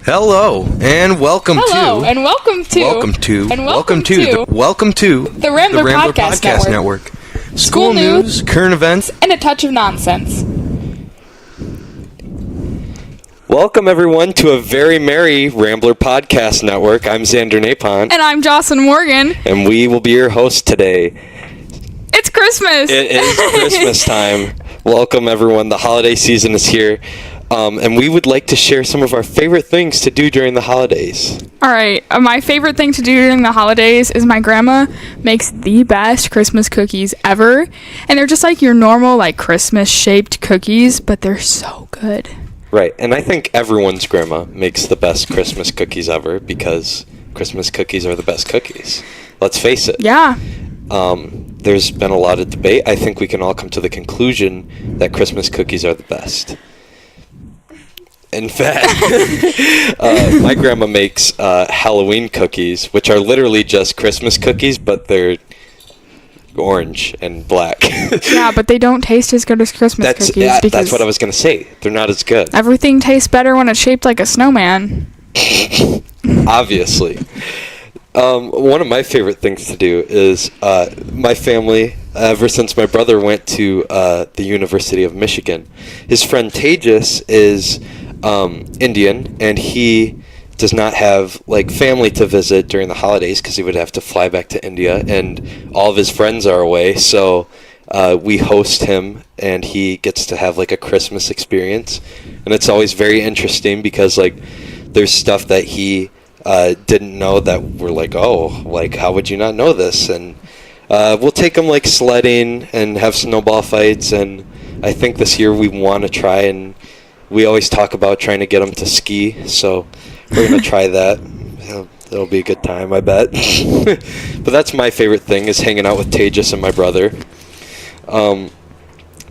Hello and welcome Hello, to and welcome to the Rambler Podcast Network. School news, current events, and a touch of nonsense. Welcome everyone to a very merry Rambler Podcast Network. I'm Xander Napon. And I'm Jocelyn Morgan. And we will be your host today. It's Christmas! It is Christmas time. Welcome everyone. The holiday season is here. And we would like to share some of our favorite things to do during the holidays. Alright, my favorite thing to do during the holidays is my grandma makes the best Christmas cookies ever. And they're just like your normal, like, Christmas-shaped cookies, but they're so good. Right, and I think everyone's grandma makes the best Christmas cookies ever because Christmas cookies are the best cookies. Let's face it. Yeah. There's been a lot of debate. I think we can all come to the conclusion that Christmas cookies are the best. In fact, my grandma makes Halloween cookies, which are literally just Christmas cookies, but they're orange and black. Yeah, but they don't taste as good as Christmas cookies. Yeah, that's what I was going to say. They're not as good. Everything tastes better when it's shaped like a snowman. Obviously. One of my favorite things to do is my family, ever since my brother went to the University of Michigan, his friend Tejas is Indian, and he does not have like family to visit during the holidays because he would have to fly back to India, and all of his friends are away, so we host him and he gets to have like a Christmas experience, and it's always very interesting because like there's stuff that he didn't know that we're like, oh, like how would you not know this? And we'll take him like sledding and have snowball fights, and I think this year we want to try, and we always talk about trying to get him to ski, so we're going to try that. It'll be a good time, I bet. But that's my favorite thing, is hanging out with Tejas and my brother.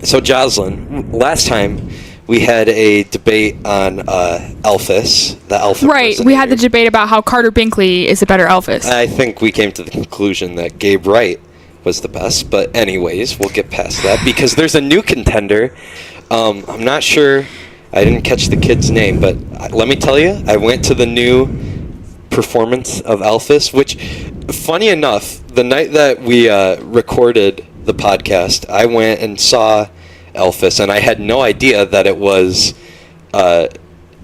So Jocelyn, last time we had a debate on Elvis, the Elf. Right, we had the debate about how Carter Binkley is a better Elvis. I think we came to the conclusion that Gabe Wright was the best, but anyways, we'll get past that because there's a new contender. I'm not sure, I didn't catch the kid's name, but let me tell you, I went to the new performance of Elvis, which, funny enough, the night that we recorded the podcast, I went and saw Elvis, and I had no idea that it was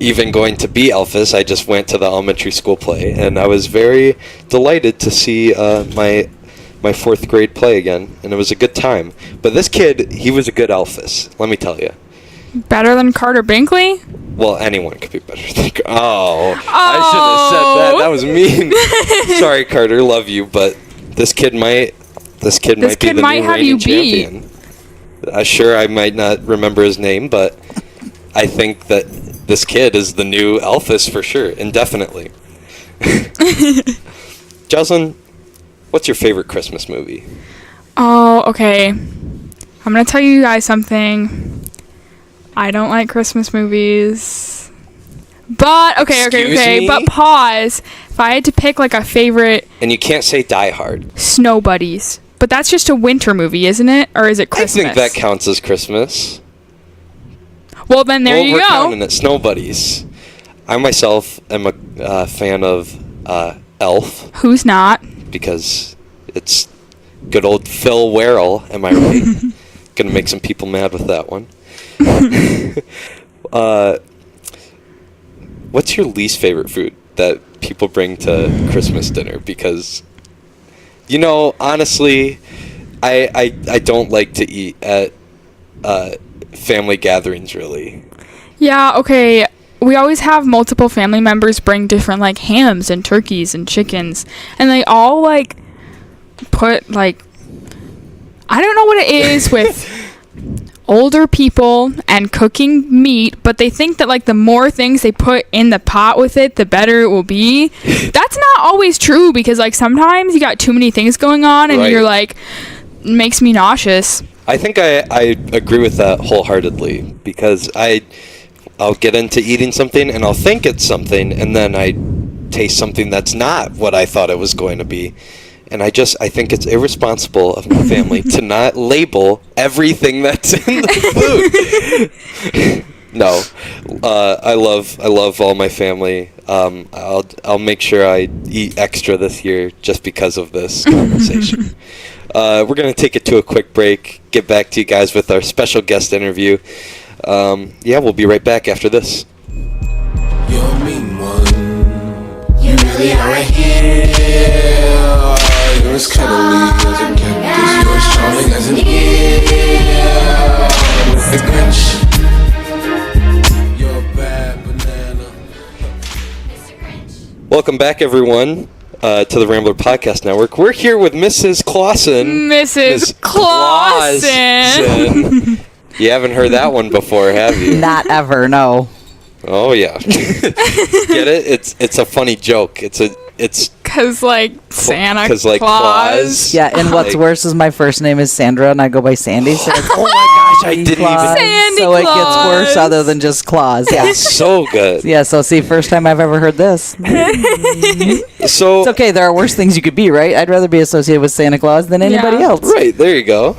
even going to be Elvis. I just went to the elementary school play, and I was very delighted to see my fourth grade play again, and it was a good time. But this kid, he was a good Elvis, let me tell you. Better than Carter Binkley? Well, anyone could be better than Carter. Oh, I shouldn't have said that. That was mean. Sorry, Carter, love you, but this kid might be the new reigning champion. Sure, I might not remember his name, but I think that this kid is the new Elvis for sure, indefinitely. Jocelyn, what's your favorite Christmas movie? Oh, okay. I'm going to tell you guys something. I don't like Christmas movies. But, okay. But pause. If I had to pick, like, a favorite... And you can't say Die Hard. Snow Buddies. But that's just a winter movie, isn't it? Or is it Christmas? I think that counts as Christmas. Well, then there you go. We're counting it. Snow Buddies. I myself am a fan of Elf. Who's not? Because it's good old Phil Werrell, am I right? Gonna make some people mad with that one. What's your least favorite food that people bring to Christmas dinner? Because, you know, honestly, I don't like to eat at family gatherings, really. Yeah, okay. We always have multiple family members bring different, like, hams and turkeys and chickens. And they all, like, put, like... I don't know what it is with older people and cooking meat, but they think that, like, the more things they put in the pot with it, the better it will be. That's not always true, because, like, sometimes you got too many things going on, and you're like, makes me nauseous. I think I agree with that wholeheartedly, because I'll get into eating something, and I'll think it's something, and then I taste something that's not what I thought it was going to be. And I think it's irresponsible of my family to not label everything that's in the food. No, I love all my family. I'll make sure I eat extra this year just because of this conversation. We're gonna take it to a quick break. Get back to you guys with our special guest interview. We'll be right back after this. You're a mean one. You really are a hero. You're as cuddly as a cactus. You're as charming as an eel. The Grinch. You're a bad banana. Welcome back, everyone, to the Rambler Podcast Network. We're here with Mrs. Clausen. Mrs. Clausen. You haven't heard that one before, have you? Not ever, no. Oh yeah. Get it? It's a funny joke. It's Cause like Santa Claus. Claus. Yeah, and what's Like- worse is my first name is Sandra, and I go by Sandy. So it's, Oh my gosh, I didn't Claus. Sandy So it gets Claus. worse other than just Claus. Yeah. It's so good. Yeah, so see, first time I've ever heard this. So It's okay, there are worse things you could be, right? I'd rather be associated with Santa Claus than anybody Yeah. else. right, there you go.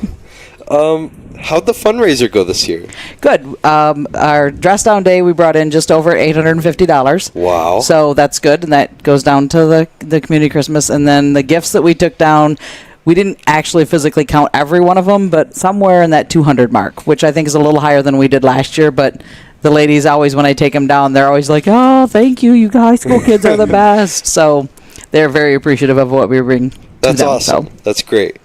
How'd the fundraiser go this year? Good. Our dress down day, we brought in just over $850. Wow. So that's good, and that goes down to the community Christmas. And then the gifts that we took down, we didn't actually physically count every one of them, but somewhere in that 200 mark, which I think is a little higher than we did last year. But the ladies always, when I take them down, they're always like, "Oh, thank you, you high school kids are the best." So they're very appreciative of what we bring. That's to them, awesome. So. That's great.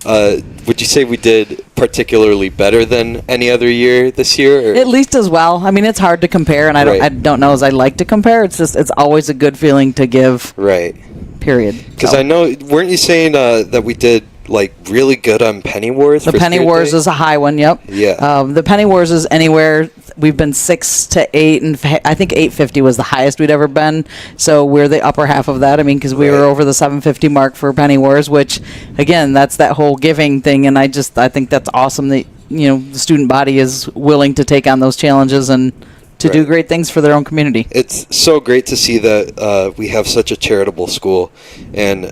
Would you say we did particularly better than any other year this year? Or? At least as well. I mean, it's hard to compare, and I Right. don't know as I like to compare. It's just it's always a good feeling to give. Right. Period. Because So. I know, weren't you saying that we did like really good on Penny Wars? The for Penny Spirit Wars Day? is a high one. Yep. Yeah. The Penny Wars is anywhere. We've been 6 to 8, and I think 850 was the highest we'd ever been. So we're the upper half of that. I mean, because we were Right. over the 750 mark for Penny Wars, which, again, that's that whole giving thing. And I think that's awesome that the student body is willing to take on those challenges and to do Right. great things for their own community. It's so great to see that we have such a charitable school, and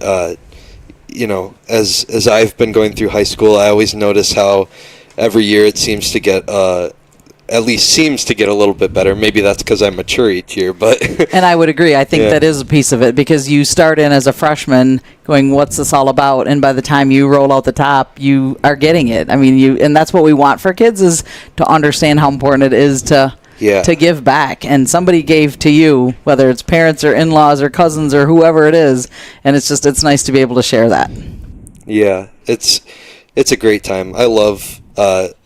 as I've been going through high school, I always notice how every year it seems to get at least seems to get a little bit better. Maybe that's because I mature each year, but And I would agree. I think Yeah. that is a piece of it, because you start in as a freshman going, what's this all about? And by the time you roll out the top, you are getting it. I mean, and that's what we want for kids, is to understand how important it is to give back. And somebody gave to you, whether it's parents or in-laws or cousins or whoever it is. And it's nice to be able to share that. yeah, it's a great time. I love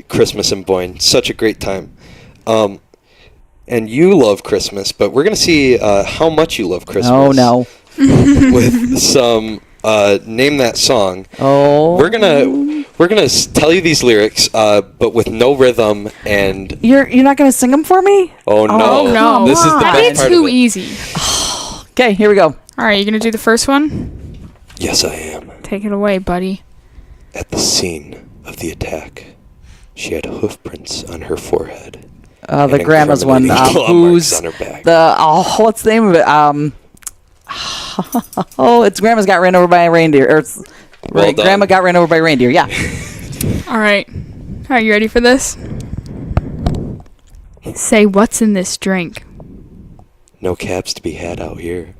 Christmas in Boyne. Such a great time. And you love Christmas, but we're going to see how much you love Christmas. Oh, no. With some Name That Song. Oh. We're gonna tell you these lyrics, but with no rhythm, and You're not going to sing them for me? oh no, Oh no. this is the That'd best be part too of it. easy. Okay, here we go. All right, you gonna do the first one? Yes, I am. Take it away, buddy. At the scene of the attack, she had hoof prints on her forehead. The and grandma's one. incriminating claw Who's marks on her back. what's the name of it? It's Grandma's got ran over by a reindeer. Or Well done. Grandma got ran over by a reindeer. Yeah. All right. Are you ready for this? Say, what's in this drink? No cabs to be had out here.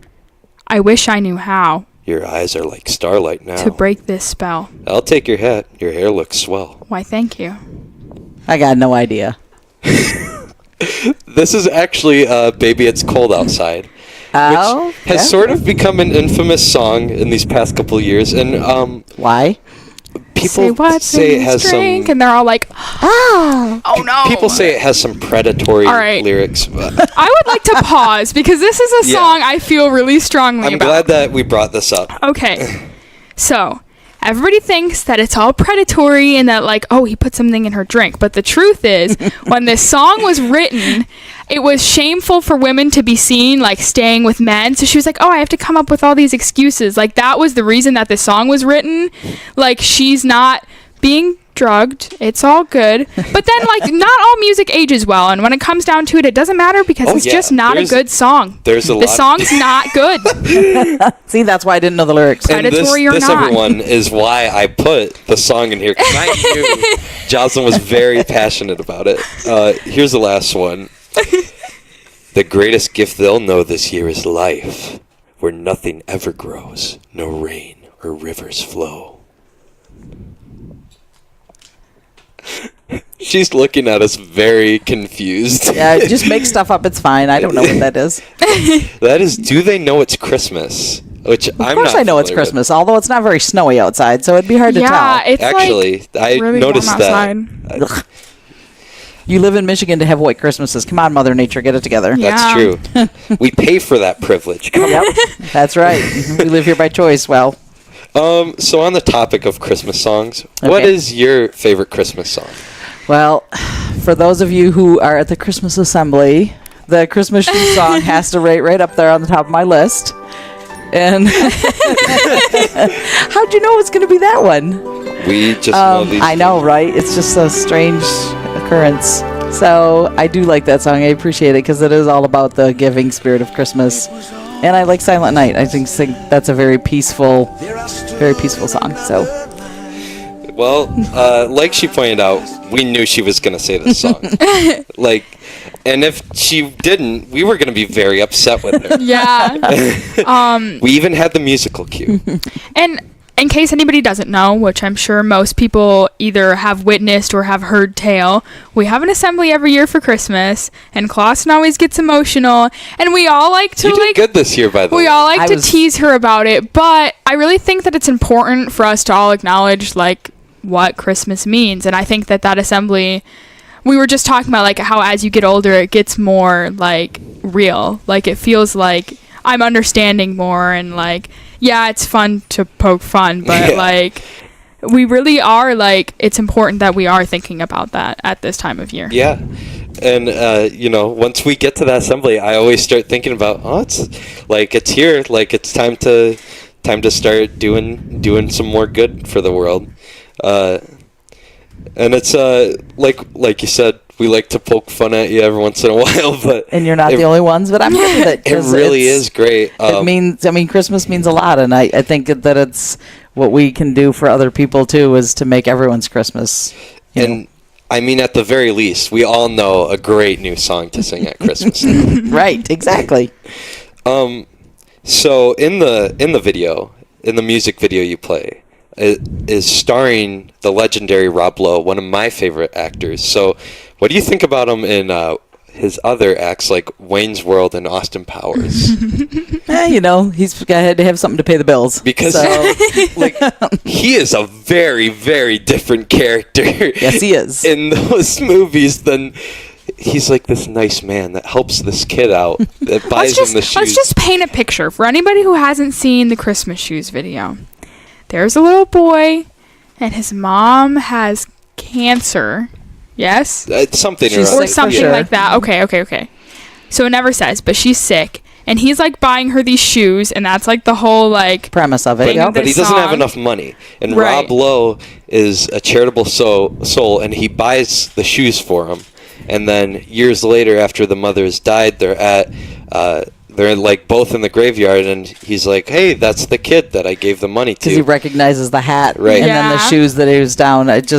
I wish I knew how Your eyes are like starlight now. to break this spell. I'll take your hat. Your hair looks swell. Why, thank you. I got no idea. This is actually Baby It's Cold Outside, Oh, which has yeah. sort of become an infamous song in these past couple of years. And Why? people Say, what's say in it this has drink? some... And they're all like, oh no. People say it has some predatory All right. lyrics. I would like to pause because this is a Yeah. song I feel really strongly I'm about. glad that we brought this up. Okay. So, everybody thinks that it's all predatory and that, like, oh, he put something in her drink. But the truth is, when this song was written, it was shameful for women to be seen, like, staying with men. So she was like, oh, I have to come up with all these excuses. Like, that was the reason that this song was written. Like, she's not being drugged. It's all good. But then, like, not all music ages well. And when it comes down to it, it doesn't matter because Oh, it's yeah. just not a good song. There's a The lot. song's not good. See, that's why I didn't know the lyrics. And predatory or this not. everyone, is why I put the song in here, because I knew Jocelyn was very passionate about it. Here's the last one. The greatest gift they'll know this year is life, where nothing ever grows, no rain or rivers flow. She's looking at us very confused. Yeah, just make stuff up. It's fine. I don't know what that is. That is, do they know it's Christmas? Which Of I'm course not I know it's familiar with. Christmas, although it's not very snowy outside, so it'd be hard to Yeah, tell. it's Actually, like I really noticed warm that. outside. You live in Michigan to have white Christmases. Come on, Mother Nature, get it together. Yeah. That's true. We pay for that privilege. Come Yep, that's right. We live here by choice. Well, So on the topic of Christmas songs, what Okay. is your favorite Christmas song? well, for those of you who are at the Christmas assembly, the Christmas shoe song has to rate right up there on the top of my list. And how'd you know it's going to be that one? We just know these. I know, right? It's just a strange occurrence. So I do like that song. I appreciate it because it is all about the giving spirit of Christmas. And I like Silent Night. I think that's a very peaceful song. So Well, like she pointed out, we knew she was going to say this song. And if she didn't, we were going to be very upset with her. Yeah. We even had the musical cue. And in case anybody doesn't know, which I'm sure most people either have witnessed or have heard tale, we have an assembly every year for Christmas, and Clausen always gets emotional, and we all like to You did good this year, by the way. we all like I to was- tease her about it, but I really think that it's important for us to all acknowledge what Christmas means. And I think that assembly, we were just talking about how as you get older it gets more real. It feels like I'm understanding more, and yeah, it's fun to poke fun, but Yeah. we really are it's important that we are thinking about that at this time of year. Yeah. And, once we get to that assembly, I always start thinking about, it's here. It's time to start doing some more good for the world. And it's, like you said, we like to poke fun at you every once in a while, but... and you're not the only ones, but I'm good with it. It 'cause really it's- is great. It means, Christmas means a lot, and I think that it's what we can do for other people too is to make everyone's Christmas. you know. And I mean, at the very least, we all know a great new song to sing at Christmas. Right, exactly. So in the music video you play, it is starring the legendary Rob Lowe, one of my favorite actors. So what do you think about him in his other acts like Wayne's World and Austin Powers? He's got to have something to pay the bills. Because So, he is a very, very different character. yes, he is. In those movies than he's like this nice man that helps this kid out, that buys him the shoes. Let's just paint a picture for anybody who hasn't seen the Christmas shoes video. There's a little boy, and his mom has cancer. Yes? It's something She's around Or sick for something sure. like that. Okay. So it never says, but she's sick. And he's buying her these shoes, and that's the whole Premise of it. Thing Yep. of But he this doesn't have song. enough money. And Right. Rob Lowe is a charitable soul, and he buys the shoes for him. And then years later, after the mother's died, they're both in the graveyard, and he's like, "Hey, that's the kid that I gave the money Because he to." recognizes the hat, Right. and then the Yeah. shoes that he was down. It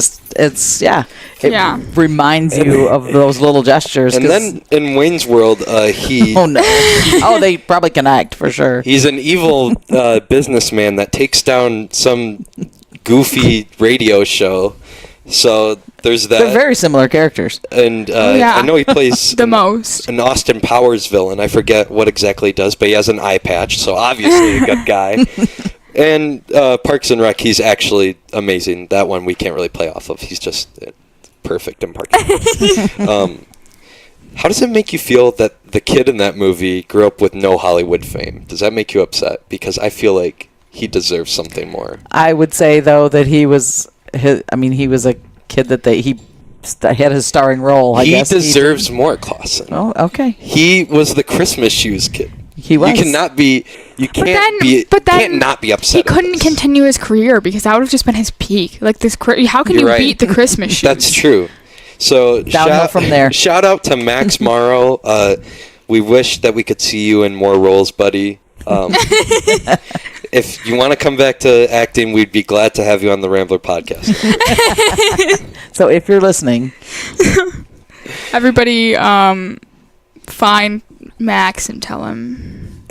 Yeah. reminds you of those little gestures. And 'cause- then in Wayne's World, he oh no, they probably connect for sure. he's an evil businessman that takes down some goofy radio show. So there's that. They're very similar characters. And yeah. I know he plays the most. an Austin Powers villain. I forget what exactly he does, but he has an eye patch, so obviously a good guy. And Parks and Rec, he's actually amazing. That one we can't really play off of. He's just perfect in Parks and Rec. How does it make you feel that the kid in that movie grew up with no Hollywood fame? Does that make you upset? Because I feel like he deserves something more. I would say though that he was a kid that he had his starring role. I He guess deserves more, Clausen. Oh, okay. He was the Christmas shoes kid. He was. You cannot be. You But can't then not be upset. He at couldn't this. continue his career because that would have just been his peak. How can You're you right. beat the Christmas shoes? That's true. So Downhill from there. Shout out to Max Morrow. We wish that we could see you in more roles, buddy. If you want to come back to acting, we'd be glad to have you on the Rambler Podcast. So if you're listening, Everybody, find Max and tell him.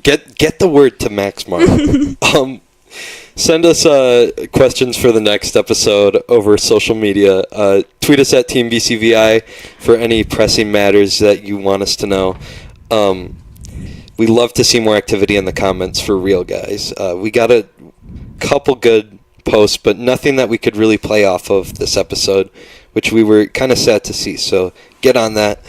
Get the word to Max Mark. Send us questions for the next episode over social media. Tweet us at Team BCVI for any pressing matters that you want us to know. We love to see more activity in the comments for real, guys. We got a couple good posts, but nothing that we could really play off of this episode, which we were kind of sad to see. So get on that.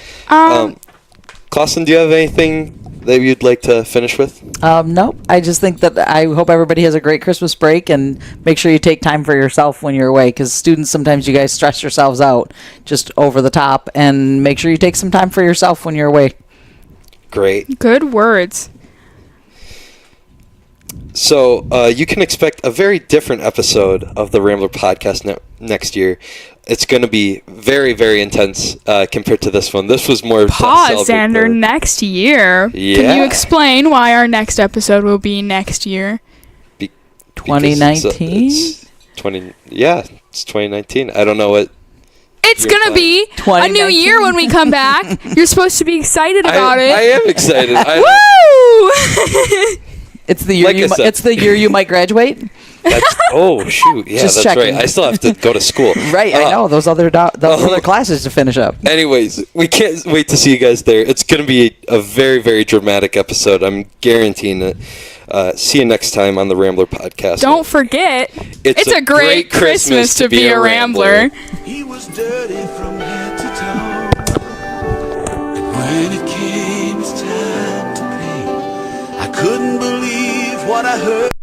Clausen, do you have anything that you'd like to finish with? Nope. I just think that I hope everybody has a great Christmas break, and make sure you take time for yourself when you're away, because students, sometimes you guys stress yourselves out just over the top, and make sure you take some time for yourself when you're away. Great. Good words. So you can expect a very different episode of the Rambler Podcast next year. It's going to be very, very intense compared to this one. This was more... Pause, Xander. Next year. Yeah. Can you explain why our next episode will be next year? 2019? It's 2019. I don't know what... It's going to be a new year when we come back. You're supposed to be excited about it. I am excited. Woo! It's the year it's the year you might graduate. Oh shoot! Yeah, Just that's checking. right. I still have to go to school. Right, I know those other classes to finish up. Anyways, we can't wait to see you guys there. It's going to be a very, very dramatic episode. I'm guaranteeing it. See you next time on the Rambler Podcast. Don't forget, it's a great Christmas to be a Rambler. He was dirty from head to toe. And when it came his time to pay, I couldn't believe what I heard.